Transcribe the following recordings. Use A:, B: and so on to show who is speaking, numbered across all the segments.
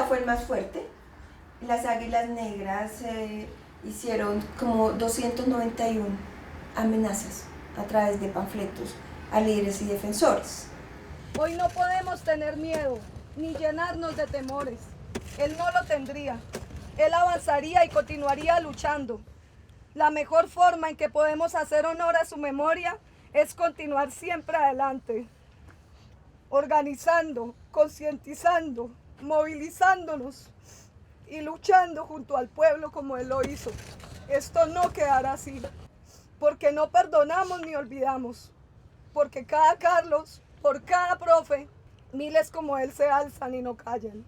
A: Bogotá fue el más fuerte. Las Águilas Negras hicieron como 291 amenazas a través de panfletos a líderes y defensores.
B: Hoy no podemos tener miedo ni llenarnos de temores. Él no lo tendría. Él avanzaría y continuaría luchando. La mejor forma en que podemos hacer honor a su memoria es continuar siempre adelante, organizando, concientizando, movilizándonos y luchando junto al pueblo como él lo hizo. Esto no quedará así, porque no perdonamos ni olvidamos, porque cada Carlos, por cada profe, miles como él se alzan y no callan,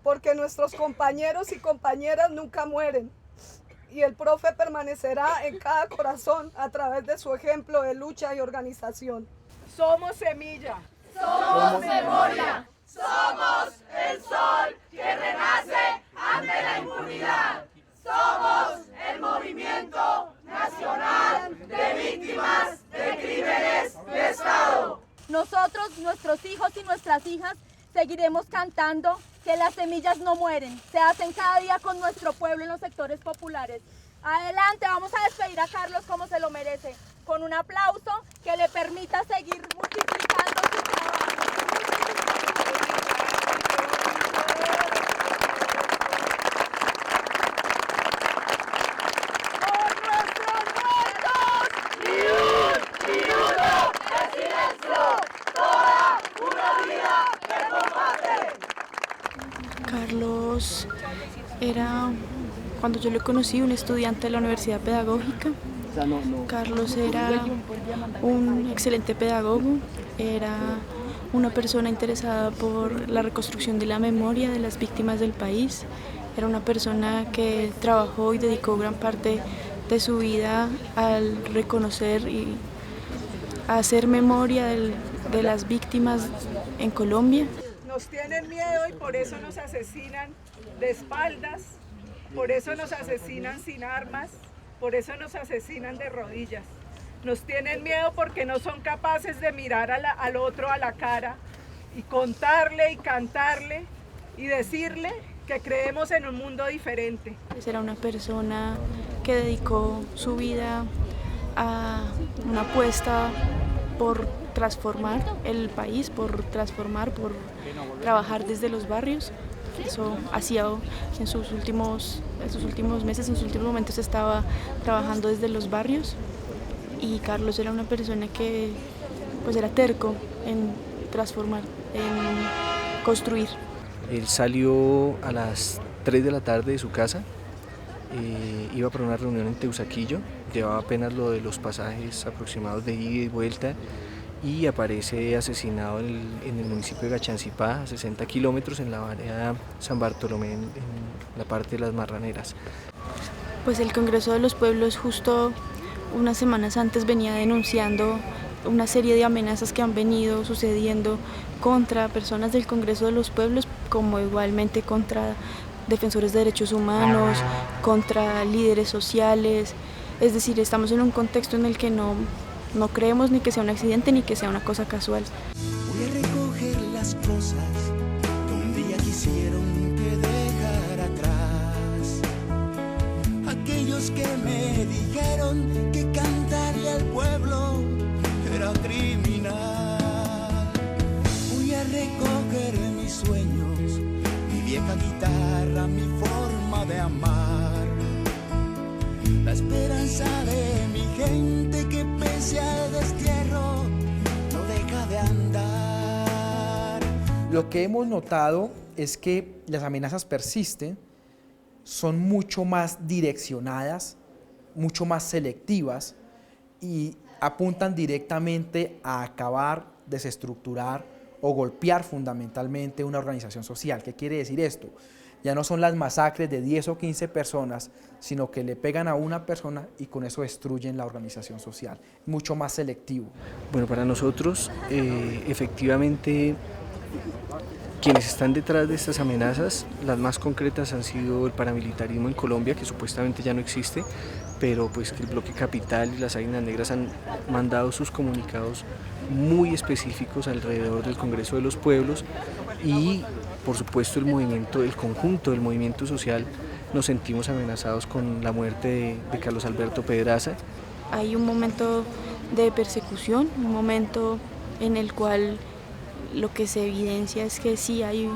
B: porque nuestros compañeros y compañeras nunca mueren, y el profe permanecerá en cada corazón a través de su ejemplo de lucha y organización. Somos semilla.
C: Somos memoria. Somos el sol que renace ante la impunidad. Somos el movimiento nacional de víctimas de crímenes de Estado.
D: Nosotros, nuestros hijos y nuestras hijas, seguiremos cantando que las semillas no mueren, se hacen cada día con nuestro pueblo en los sectores populares. Adelante, vamos a despedir a Carlos como se lo merece, con un aplauso que le permita seguir multiplicando su trabajo.
C: ¡Por nuestros muertos! ¡Ni uno de silencio! ¡Toda una vida que combate!
E: Carlos era, cuando yo lo conocí, un estudiante de la Universidad Pedagógica. Carlos era un excelente pedagogo, era una persona interesada por la reconstrucción de la memoria de las víctimas del país, era una persona que trabajó y dedicó gran parte de su vida al reconocer y a hacer memoria de las víctimas en Colombia.
B: Nos tienen miedo y por eso nos asesinan de espaldas, por eso nos asesinan sin armas, por eso nos asesinan de rodillas. Nos tienen miedo porque no son capaces de mirar al otro a la cara y contarle y cantarle y decirle que creemos en un mundo diferente.
E: Era una persona que dedicó su vida a una apuesta por transformar el país, por trabajar desde los barrios. Eso hacía en sus últimos meses, en sus últimos momentos estaba trabajando desde los barrios, y Carlos era una persona que pues era terco en transformar, en construir.
F: Él salió a las 3 de la tarde de su casa, iba para una reunión en Teusaquillo, llevaba apenas lo de los pasajes aproximados de ida y vuelta, y aparece asesinado en el municipio de Gachancipá, a 60 kilómetros, en la vereda San Bartolomé, en la parte de las Marraneras.
E: Pues el Congreso de los Pueblos justo unas semanas antes venía denunciando una serie de amenazas que han venido sucediendo contra personas del Congreso de los Pueblos, como igualmente contra defensores de derechos humanos, contra líderes sociales. Es decir, estamos en un contexto en el que no creemos ni que sea un accidente ni que sea una cosa casual.
G: Voy a recoger las cosas que un día quisieron que dejara atrás. Aquellos que me dijeron que cantarle al pueblo era criminal. Voy a recoger mis sueños, mi vieja guitarra, mi forma de amar. La esperanza de mi gente que pese al destierro no deja de andar.
H: Lo que hemos notado es que las amenazas persisten, son mucho más direccionadas, mucho más selectivas y apuntan directamente a acabar, desestructurar o golpear fundamentalmente una organización social. ¿Qué quiere decir esto? Ya no son las masacres de 10 o 15 personas, sino que le pegan a una persona y con eso destruyen la organización social. Mucho más selectivo.
F: Bueno, para nosotros, efectivamente, quienes están detrás de estas amenazas, las más concretas han sido el paramilitarismo en Colombia, que supuestamente ya no existe, pero pues que el Bloque Capital y las Águilas Negras han mandado sus comunicados muy específicos alrededor del Congreso de los Pueblos, y por supuesto el conjunto del movimiento social, nos sentimos amenazados con la muerte de Carlos Alberto Pedraza.
E: Hay un momento de persecución, un momento en el cual lo que se evidencia es que sí hay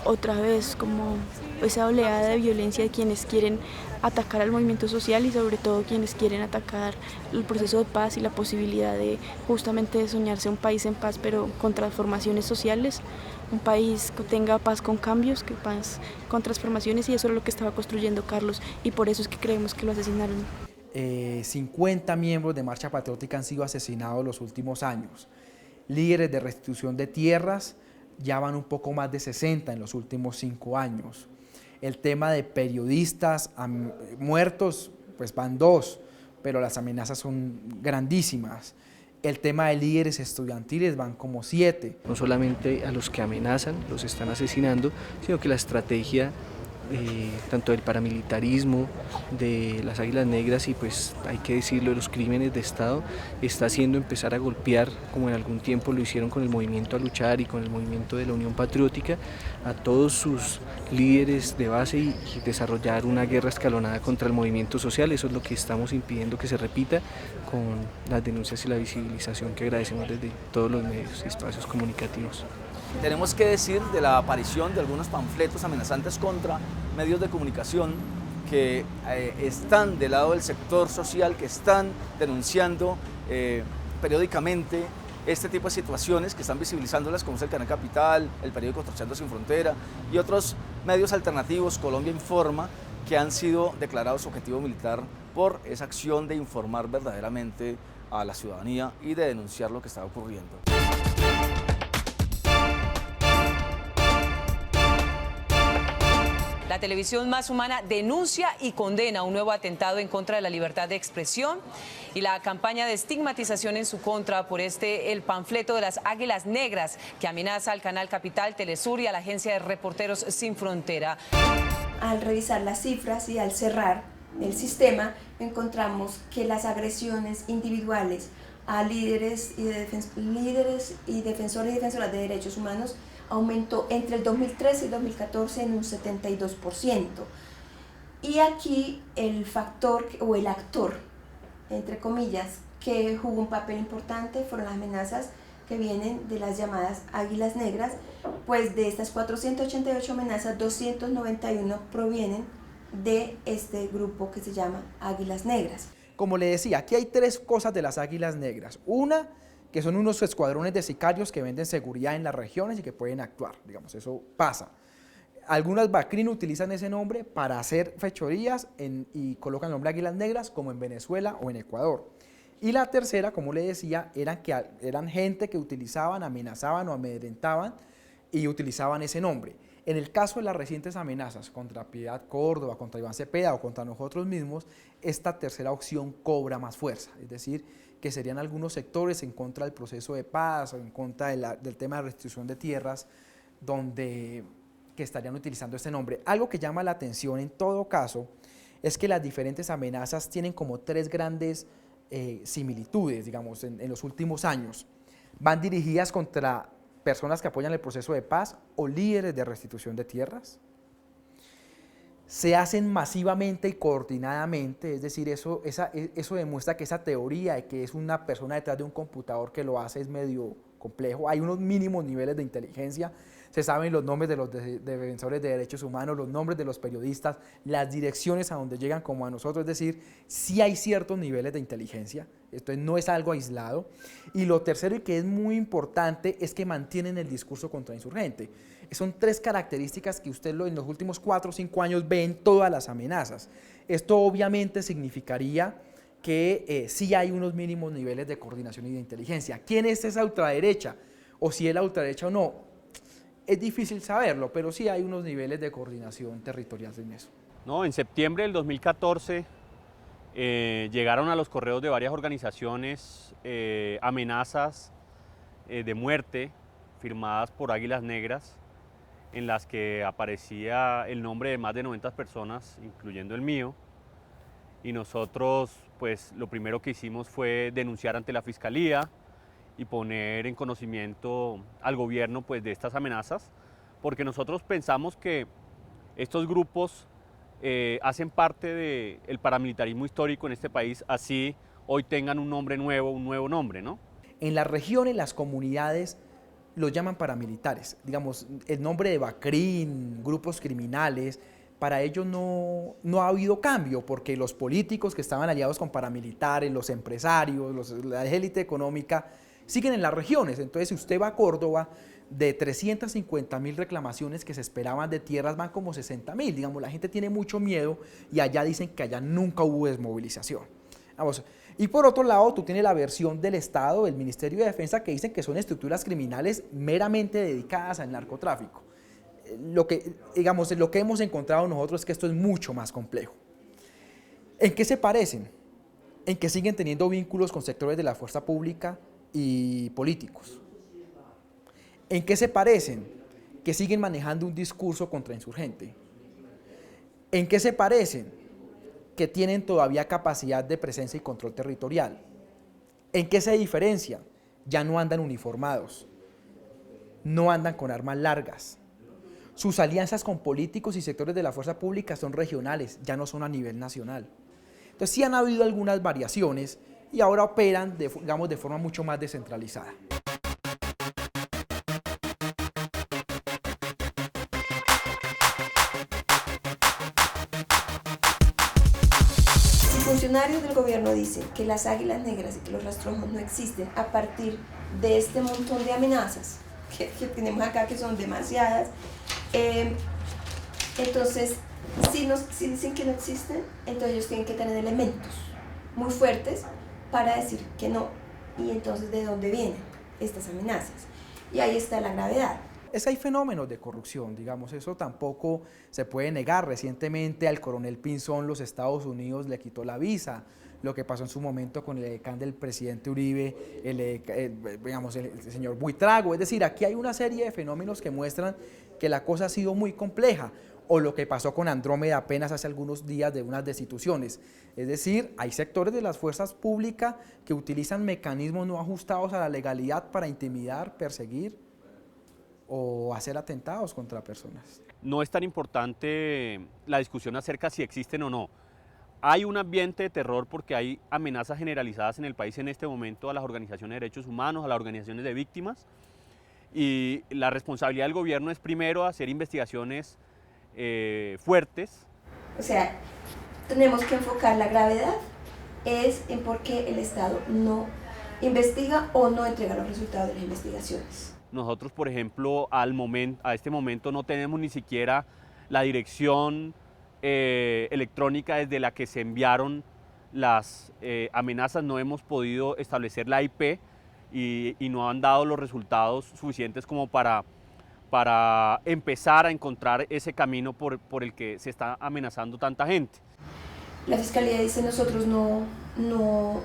E: otra vez como esa oleada de violencia de quienes quieren atacar al movimiento social y sobre todo quienes quieren atacar el proceso de paz y la posibilidad de justamente de soñarse un país en paz pero con transformaciones sociales, un país que tenga paz con cambios, que paz con transformaciones, y eso es lo que estaba construyendo Carlos y por eso es que creemos que lo asesinaron.
H: 50 miembros de Marcha Patriótica han sido asesinados los últimos años. Líderes de restitución de tierras ya van un poco más de 60 en los últimos 5 años. El tema de periodistas muertos, pues van 2, pero las amenazas son grandísimas. El tema de líderes estudiantiles van como 7.
F: No solamente a los que amenazan, los están asesinando, sino que la estrategia tanto del paramilitarismo, de las Águilas Negras y pues hay que decirlo, de los crímenes de Estado, está haciendo empezar a golpear, como en algún tiempo lo hicieron con el movimiento A Luchar y con el movimiento de la Unión Patriótica, a todos sus líderes de base y desarrollar una guerra escalonada contra el movimiento social. Eso es lo que estamos impidiendo que se repita con las denuncias y la visibilización que agradecemos desde todos los medios y espacios comunicativos.
I: Tenemos que decir de la aparición de algunos panfletos amenazantes contra medios de comunicación que están del lado del sector social, que están denunciando periódicamente este tipo de situaciones, que están visibilizándolas, como es el Canal Capital, el periódico Torceando Sin Frontera y otros medios alternativos, Colombia Informa, que han sido declarados objetivo militar por esa acción de informar verdaderamente a la ciudadanía y de denunciar lo que está ocurriendo.
J: La televisión más humana denuncia y condena un nuevo atentado en contra de la libertad de expresión y la campaña de estigmatización en su contra por el panfleto de las Águilas Negras que amenaza al Canal Capital, Telesur y a la agencia de Reporteros Sin Frontera.
A: Al revisar las cifras y al cerrar el sistema, encontramos que las agresiones individuales a líderes y defensores y defensoras de derechos humanos aumentó entre el 2013 y 2014 en un 72%. Y aquí el factor o el actor, entre comillas, que jugó un papel importante fueron las amenazas que vienen de las llamadas Águilas Negras, pues de estas 488 amenazas, 291 provienen de este grupo que se llama Águilas Negras.
H: Como le decía, aquí hay 3 cosas de las Águilas Negras. Una, que son unos escuadrones de sicarios que venden seguridad en las regiones y que pueden actuar, digamos, eso pasa. Algunas BACRIN utilizan ese nombre para hacer fechorías y colocan el nombre Águilas Negras, como en Venezuela o en Ecuador. Y la tercera, como le decía, eran gente que utilizaban, amenazaban o amedrentaban y utilizaban ese nombre. En el caso de las recientes amenazas contra Piedad Córdoba, contra Iván Cepeda o contra nosotros mismos, esta tercera opción cobra más fuerza, es decir, que serían algunos sectores en contra del proceso de paz o en contra del tema de restitución de tierras, que estarían utilizando este nombre. Algo que llama la atención en todo caso es que las diferentes amenazas tienen como 3 grandes similitudes, digamos, en los últimos años. Van dirigidas contra personas que apoyan el proceso de paz o líderes de restitución de tierras. Se hacen masivamente y coordinadamente, es decir, eso demuestra que esa teoría de que es una persona detrás de un computador que lo hace es medio complejo. Hay unos mínimos niveles de inteligencia, se saben los nombres de los defensores de derechos humanos, los nombres de los periodistas, las direcciones a donde llegan como a nosotros, es decir, sí hay ciertos niveles de inteligencia, esto no es algo aislado. Y lo tercero, y que es muy importante, es que mantienen el discurso contrainsurgente. Son 3 características que usted en los últimos 4 o 5 años ve en todas las amenazas. Esto obviamente significaría que sí hay unos mínimos niveles de coordinación y de inteligencia. ¿Quién es esa ultraderecha? O si es la ultraderecha o no, es difícil saberlo, pero sí hay unos niveles de coordinación territorial en eso.
K: No, en septiembre del 2014 llegaron a los correos de varias organizaciones amenazas de muerte firmadas por Águilas Negras, en las que aparecía el nombre de más de 90 personas, incluyendo el mío, y nosotros pues lo primero que hicimos fue denunciar ante la Fiscalía y poner en conocimiento al gobierno pues de estas amenazas, porque nosotros pensamos que estos grupos hacen parte del paramilitarismo histórico en este país, así hoy tengan un nombre nuevo, un nuevo nombre, ¿no?
H: En las regiones, las comunidades los llaman paramilitares. Digamos, el nombre de Bacrín, grupos criminales, para ellos no ha habido cambio, porque los políticos que estaban aliados con paramilitares, los empresarios, la élite económica, siguen en las regiones. Entonces, si usted va a Córdoba, de 350.000 reclamaciones que se esperaban de tierras, van como 60.000. Digamos, la gente tiene mucho miedo y allá dicen que allá nunca hubo desmovilización. Vamos. Y por otro lado, tú tienes la versión del Estado, del Ministerio de Defensa, que dicen que son estructuras criminales meramente dedicadas al narcotráfico. Lo que hemos encontrado nosotros es que esto es mucho más complejo. ¿En qué se parecen? En que siguen teniendo vínculos con sectores de la fuerza pública y políticos. ¿En qué se parecen? Que siguen manejando un discurso contrainsurgente. ¿En qué se parecen? Que tienen todavía capacidad de presencia y control territorial. ¿En qué se diferencian? Ya no andan uniformados, no andan con armas largas. Sus alianzas con políticos y sectores de la fuerza pública son regionales, ya no son a nivel nacional. Entonces sí han habido algunas variaciones y ahora operan, de forma mucho más descentralizada.
A: Funcionarios del gobierno dicen que las águilas negras y que los rastrojos no existen a partir de este montón de amenazas que tenemos acá, que son demasiadas. Entonces, si dicen que no existen, entonces ellos tienen que tener elementos muy fuertes para decir que no. Y entonces, ¿de dónde vienen estas amenazas? Y ahí está la gravedad.
H: Hay fenómenos de corrupción, digamos, eso tampoco se puede negar. Recientemente al coronel Pinzón los Estados Unidos le quitó la visa, lo que pasó en su momento con el edecán del presidente Uribe, el señor Buitrago. Es decir, aquí hay una serie de fenómenos que muestran que la cosa ha sido muy compleja, o lo que pasó con Andrómeda apenas hace algunos días de unas destituciones. Es decir, hay sectores de las fuerzas públicas que utilizan mecanismos no ajustados a la legalidad para intimidar, perseguir o hacer atentados contra personas.
K: No es tan importante la discusión acerca si existen o no. Hay un ambiente de terror porque hay amenazas generalizadas en el país en este momento a las organizaciones de derechos humanos, a las organizaciones de víctimas, y la responsabilidad del gobierno es primero hacer investigaciones fuertes.
A: O sea, tenemos que enfocar la gravedad es en por qué el Estado no investiga o no entrega los resultados de las investigaciones.
K: Nosotros, por ejemplo, a este momento no tenemos ni siquiera la dirección electrónica desde la que se enviaron las amenazas, no hemos podido establecer la IP y no han dado los resultados suficientes como para empezar a encontrar ese camino por el que se está amenazando tanta gente.
A: La Fiscalía dice nosotros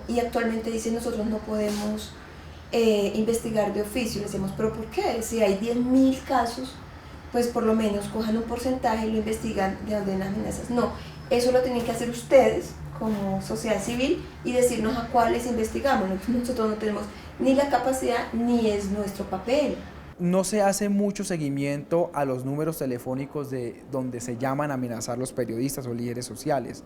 A: y actualmente dice nosotros no podemos investigar de oficio. Le decimos, ¿pero por qué? Si hay 10.000 casos, pues por lo menos cojan un porcentaje y lo investigan de dónde vienen las amenazas. No, eso lo tienen que hacer ustedes como sociedad civil y decirnos a cuáles investigamos. Nosotros no tenemos ni la capacidad ni es nuestro papel.
H: No se hace mucho seguimiento a los números telefónicos de donde se llaman a amenazar los periodistas o líderes sociales.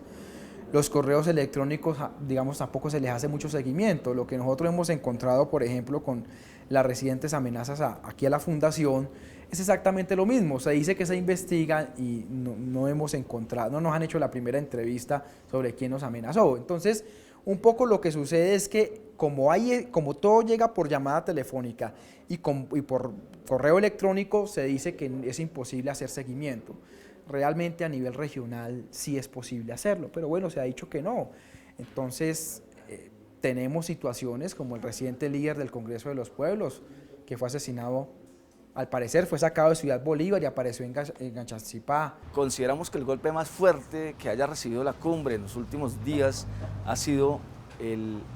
H: Los correos electrónicos, digamos, tampoco se les hace mucho seguimiento. Lo que nosotros hemos encontrado, por ejemplo, con las recientes amenazas aquí a la Fundación, es exactamente lo mismo. Se dice que se investiga y no hemos encontrado, no nos han hecho la primera entrevista sobre quién nos amenazó. Entonces, un poco lo que sucede es que como todo llega por llamada telefónica y por correo electrónico, se dice que es imposible hacer seguimiento. Realmente a nivel regional sí es posible hacerlo, pero bueno, se ha dicho que no. Entonces, tenemos situaciones como el reciente líder del Congreso de los Pueblos, que fue asesinado, al parecer fue sacado de Ciudad Bolívar y apareció en Ganchazipá.
I: Consideramos que el golpe más fuerte que haya recibido la cumbre en los últimos días ha sido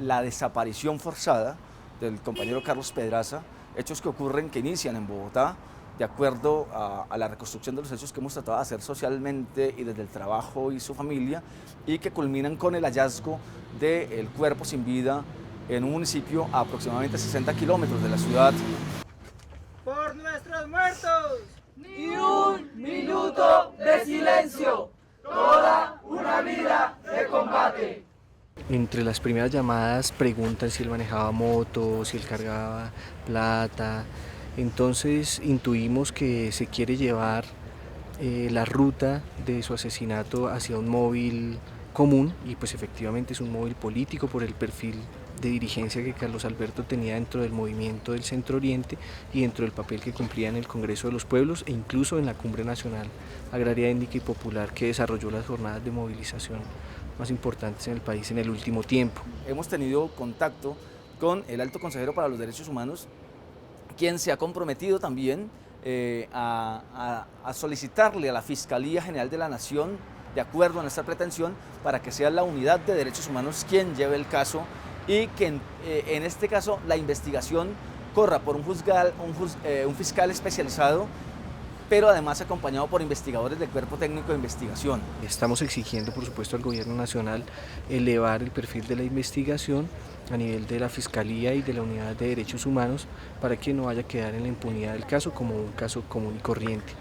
I: la desaparición forzada del compañero Carlos Pedraza, hechos que inician en Bogotá, de acuerdo a la reconstrucción de los hechos que hemos tratado de hacer socialmente y desde el trabajo y su familia, y que culminan con el hallazgo del cuerpo sin vida en un municipio a aproximadamente 60 kilómetros de la ciudad.
C: ¡Por nuestros muertos! ¡Ni
F: Entre las primeras llamadas preguntan si él manejaba moto, si él cargaba plata. Entonces intuimos que se quiere llevar la ruta de su asesinato hacia un móvil común, y pues efectivamente es un móvil político por el perfil de dirigencia que Carlos Alberto tenía dentro del movimiento del Centro Oriente y dentro del papel que cumplía en el Congreso de los Pueblos e incluso en la Cumbre Nacional Agraria, Étnica y Popular, que desarrolló las jornadas de movilización más importantes en el país en el último tiempo.
I: Hemos tenido contacto con el Alto Consejero para los Derechos Humanos, quien se ha comprometido también a solicitarle a la Fiscalía General de la Nación, de acuerdo a nuestra pretensión, para que sea la Unidad de Derechos Humanos quien lleve el caso y que en este caso la investigación corra por un fiscal especializado, pero además acompañado por investigadores del Cuerpo Técnico de Investigación.
F: Estamos exigiendo, por supuesto, al Gobierno Nacional elevar el perfil de la investigación a nivel de la Fiscalía y de la Unidad de Derechos Humanos para que no vaya a quedar en la impunidad del caso como un caso común y corriente.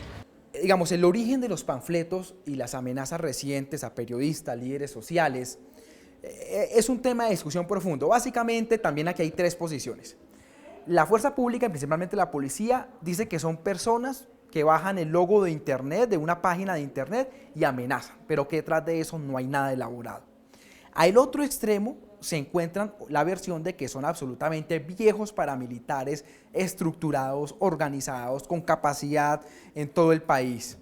H: Digamos, el origen de los panfletos y las amenazas recientes a periodistas, líderes sociales, es un tema de discusión profundo. Básicamente, también aquí hay tres posiciones. La fuerza pública, principalmente la policía, dice que son personas que bajan el logo de internet, de una página de internet, y amenazan, pero que detrás de eso no hay nada elaborado. Al otro extremo se encuentran la versión de que son absolutamente viejos paramilitares, estructurados, organizados, con capacidad en todo el país.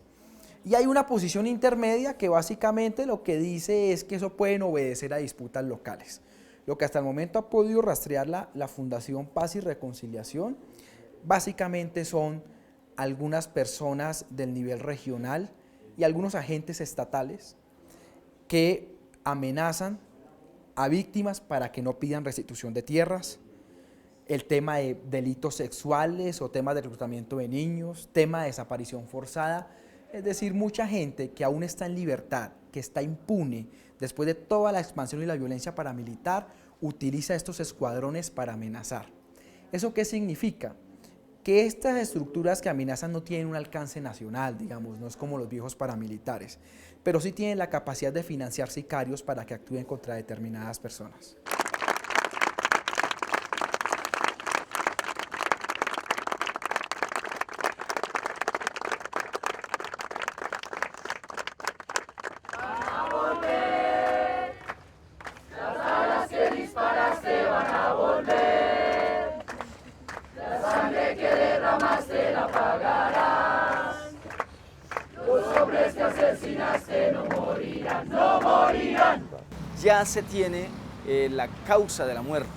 H: Y hay una posición intermedia que básicamente lo que dice es que eso pueden obedecer a disputas locales. Lo que hasta el momento ha podido rastrear la Fundación Paz y Reconciliación, básicamente son algunas personas del nivel regional y algunos agentes estatales que amenazan a víctimas para que no pidan restitución de tierras, el tema de delitos sexuales o temas de reclutamiento de niños, tema de desaparición forzada, es decir, mucha gente que aún está en libertad, que está impune después de toda la expansión y la violencia paramilitar, utiliza estos escuadrones para amenazar. ¿Eso qué significa? Que estas estructuras que amenazan no tienen un alcance nacional, digamos, no es como los viejos paramilitares, pero sí tienen la capacidad de financiar sicarios para que actúen contra determinadas personas.
C: A volver, las balas que disparaste van a volver, la sangre que derramaste la pagarás, los hombres que asesinaste no morirán, no morirán.
I: Ya se tiene la causa de la muerte,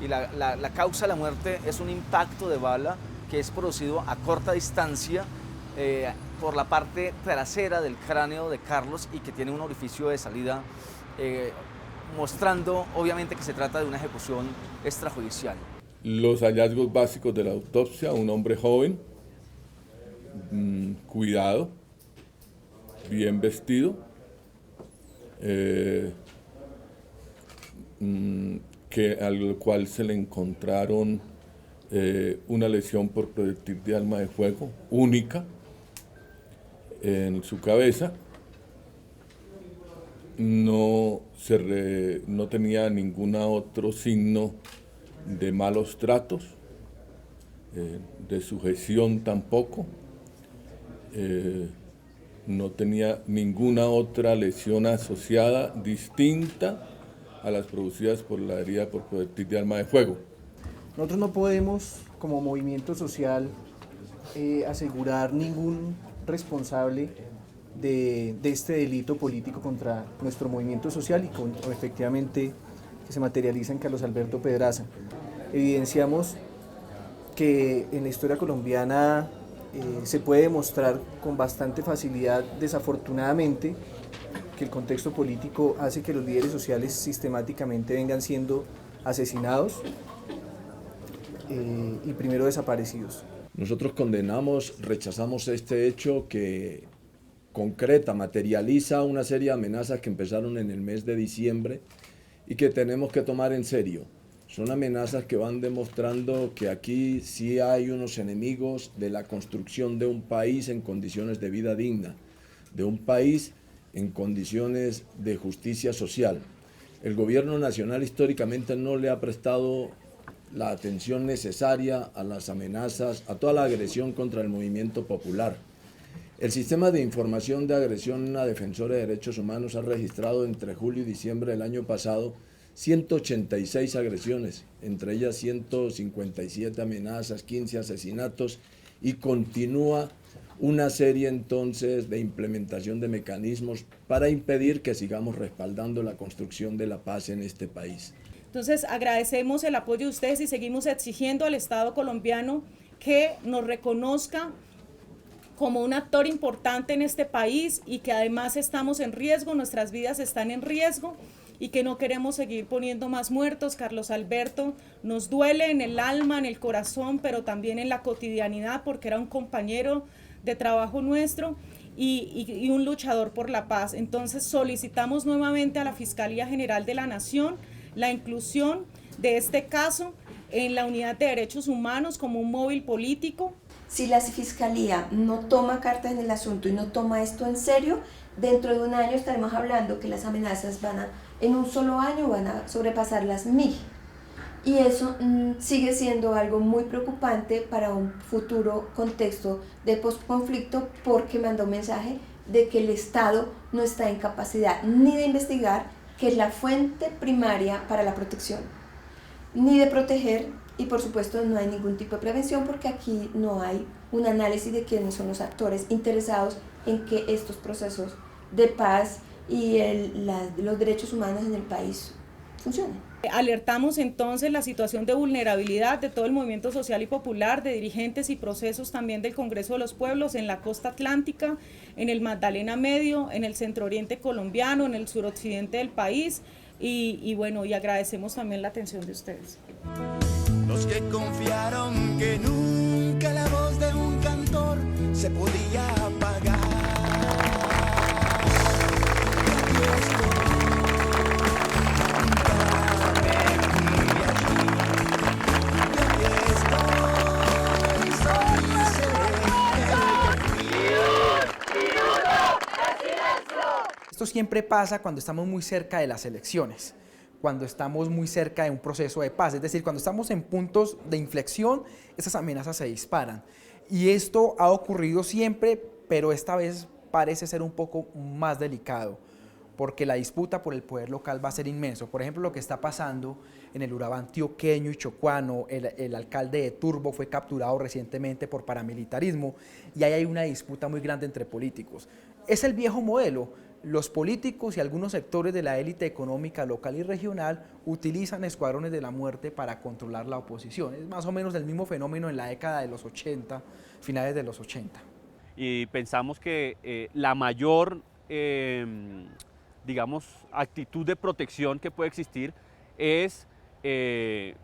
I: y la causa de la muerte es un impacto de bala que es producido a corta distancia por la parte trasera del cráneo de Carlos y que tiene un orificio de salida mostrando obviamente que se trata de una ejecución extrajudicial.
L: Los hallazgos básicos de la autopsia: un hombre joven, cuidado, bien vestido, al cual se le encontraron una lesión por proyectil de arma de fuego única en su cabeza. No tenía ningún otro signo de malos tratos, de sujeción tampoco, no tenía ninguna otra lesión asociada distinta a las producidas por la herida por proyectil de arma de fuego.
M: Nosotros no podemos, como movimiento social, asegurar ningún responsable de este delito político contra nuestro movimiento social y efectivamente que se materializa en Carlos Alberto Pedraza. Evidenciamos que en la historia colombiana se puede demostrar con bastante facilidad, desafortunadamente, que el contexto político hace que los líderes sociales sistemáticamente vengan siendo asesinados y primero desaparecidos.
N: Nosotros condenamos, rechazamos este hecho que concreta, materializa una serie de amenazas que empezaron en el mes de diciembre y que tenemos que tomar en serio. Son amenazas que van demostrando que aquí sí hay unos enemigos de la construcción de un país en condiciones de vida digna, de un país en condiciones de justicia social. El gobierno nacional históricamente no le ha prestado la atención necesaria a las amenazas, a toda la agresión contra el movimiento popular. El sistema de información de agresión a defensores de derechos humanos ha registrado entre julio y diciembre del año pasado 186 agresiones, entre ellas 157 amenazas, 15 asesinatos, y continúa una serie entonces de implementación de mecanismos para impedir que sigamos respaldando la construcción de la paz en este país.
O: Entonces agradecemos el apoyo de ustedes y seguimos exigiendo al Estado colombiano que nos reconozca como un actor importante en este país y que además estamos en riesgo, nuestras vidas están en riesgo y que no queremos seguir poniendo más muertos. Carlos Alberto nos duele en el alma, en el corazón, pero también en la cotidianidad porque era un compañero de trabajo nuestro y un luchador por la paz. Entonces solicitamos nuevamente a la Fiscalía General de la Nación la inclusión de este caso en la Unidad de Derechos Humanos como un móvil político.
A: Si la Fiscalía no toma cartas en el asunto y no toma esto en serio, dentro de un año estaremos hablando que las amenazas en un solo año van a sobrepasar las 1000. Y eso sigue siendo algo muy preocupante para un futuro contexto de posconflicto, porque manda un mensaje de que el Estado no está en capacidad ni de investigar, que es la fuente primaria para la protección, ni de proteger, y por supuesto no hay ningún tipo de prevención porque aquí no hay un análisis de quiénes son los actores interesados en que estos procesos de paz y los derechos humanos en el país funcionen.
O: Alertamos entonces la situación de vulnerabilidad de todo el movimiento social y popular, de dirigentes y procesos también del Congreso de los Pueblos en la costa atlántica, en el Magdalena Medio, en el centro oriente colombiano, en el suroccidente del país y bueno, y agradecemos también la atención de ustedes.
G: Los que confiaron que nunca la voz de un cantor se podía apagar.
H: Esto siempre pasa cuando estamos muy cerca de las elecciones, cuando estamos muy cerca de un proceso de paz, es decir, cuando estamos en puntos de inflexión, esas amenazas se disparan. Y esto ha ocurrido siempre, pero esta vez parece ser un poco más delicado, porque la disputa por el poder local va a ser inmenso. Por ejemplo, lo que está pasando en el Urabá antioqueño y chocuano, el alcalde de Turbo fue capturado recientemente por paramilitarismo y ahí hay una disputa muy grande entre políticos. Es el viejo modelo. Los políticos y algunos sectores de la élite económica local y regional utilizan escuadrones de la muerte para controlar la oposición. Es más o menos el mismo fenómeno en la década de los 80, finales de los 80.
K: Y pensamos que la mayor, digamos, actitud de protección que puede existir es el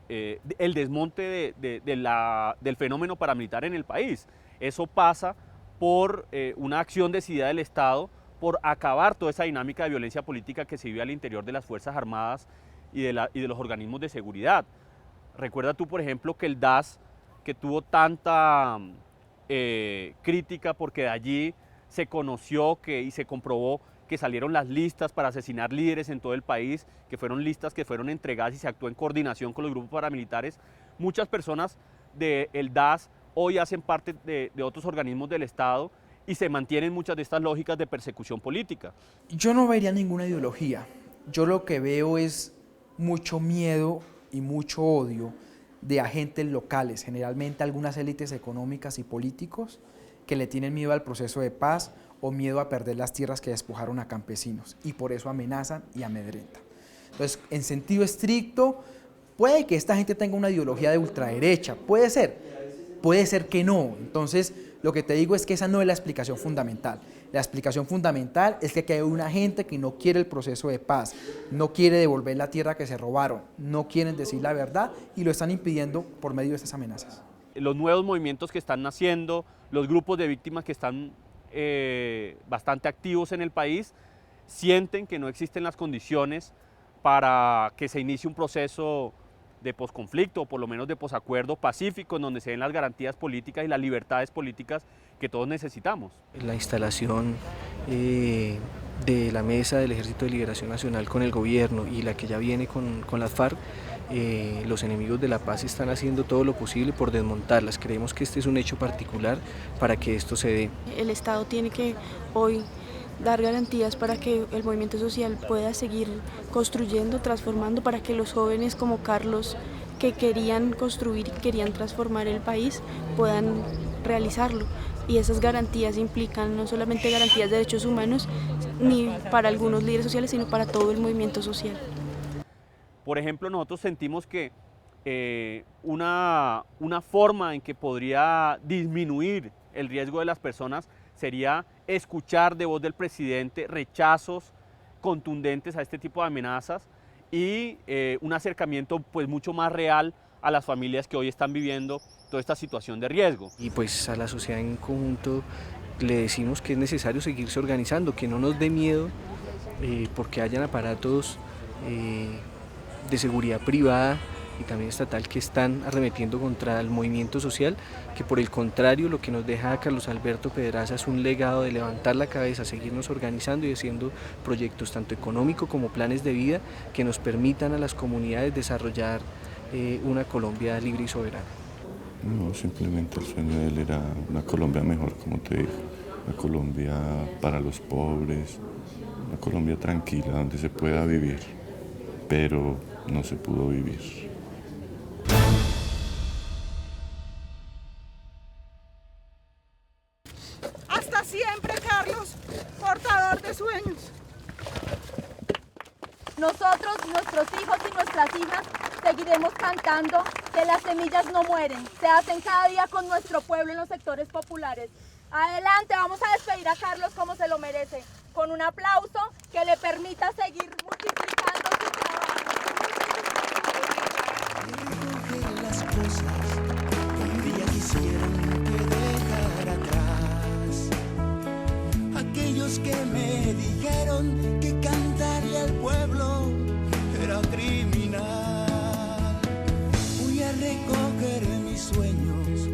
K: desmonte del fenómeno paramilitar en el país. Eso pasa por una acción decidida del Estado, por acabar toda esa dinámica de violencia política que se vive al interior de las Fuerzas Armadas y de los organismos de seguridad. Recuerda tú, por ejemplo, que el DAS, que tuvo tanta crítica porque de allí se conoció y se comprobó que salieron las listas para asesinar líderes en todo el país, que fueron listas que fueron entregadas y se actuó en coordinación con los grupos paramilitares. Muchas personas del DAS hoy hacen parte de otros organismos del Estado y se mantienen muchas de estas lógicas de persecución política.
H: Yo no vería ninguna ideología. Yo lo que veo es mucho miedo y mucho odio de agentes locales, generalmente algunas élites económicas y políticos que le tienen miedo al proceso de paz o miedo a perder las tierras que despojaron a campesinos y por eso amenazan y amedrentan. Entonces, en sentido estricto, puede que esta gente tenga una ideología de ultraderecha, puede ser que no. Entonces, lo que te digo es que esa no es la explicación fundamental. La explicación fundamental es que aquí hay una gente que no quiere el proceso de paz, no quiere devolver la tierra que se robaron, no quieren decir la verdad y lo están impidiendo por medio de estas amenazas.
K: Los nuevos movimientos que están naciendo, los grupos de víctimas que están bastante activos en el país, sienten que no existen las condiciones para que se inicie un proceso de posconflicto, o por lo menos de posacuerdo pacífico, en donde se den las garantías políticas y las libertades políticas que todos necesitamos.
F: La instalación de la mesa del Ejército de Liberación Nacional con el gobierno y la que ya viene con las FARC, los enemigos de la paz están haciendo todo lo posible por desmontarlas. Creemos que este es un hecho particular para que esto se dé.
E: El Estado tiene que hoy dar garantías para que el movimiento social pueda seguir construyendo, transformando, para que los jóvenes como Carlos, que querían construir y querían transformar el país, puedan realizarlo. Y esas garantías implican no solamente garantías de derechos humanos, ni para algunos líderes sociales, sino para todo el movimiento social.
K: Por ejemplo, nosotros sentimos que una forma en que podría disminuir el riesgo de las personas sería escuchar de voz del presidente rechazos contundentes a este tipo de amenazas y un acercamiento pues mucho más real a las familias que hoy están viviendo toda esta situación de riesgo.
F: Y pues a la sociedad en conjunto le decimos que es necesario seguirse organizando, que no nos dé miedo porque hayan aparatos de seguridad privada y también estatal que están arremetiendo contra el movimiento social, que por el contrario lo que nos deja a Carlos Alberto Pedraza es un legado de levantar la cabeza, seguirnos organizando y haciendo proyectos tanto económicos como planes de vida que nos permitan a las comunidades desarrollar una Colombia libre y soberana.
L: No, simplemente el sueño de él era una Colombia mejor, como te digo, una Colombia para los pobres, una Colombia tranquila donde se pueda vivir, pero no se pudo vivir.
B: Hasta siempre, Carlos, portador de sueños.
D: Nosotros, nuestros hijos y nuestras hijas, seguiremos cantando que las semillas no mueren, se hacen cada día con nuestro pueblo en los sectores populares. Adelante, vamos a despedir a Carlos como se lo merece, con un aplauso que le permita seguir multiplicando su
G: Recoger las cosas que un día quisieron que dejara atrás. Aquellos que me dijeron que cantarle al pueblo era criminal. Voy a recoger mis sueños,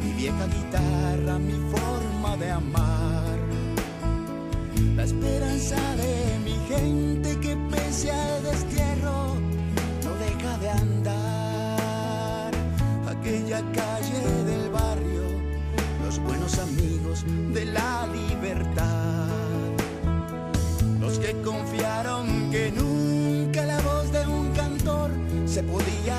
G: mi vieja guitarra, mi forma de amar, la esperanza de mi gente que pese al destierro no deja de andar. Aquella calle del barrio, los buenos amigos de la libertad, los que confiaron que nunca la voz de un cantor se podía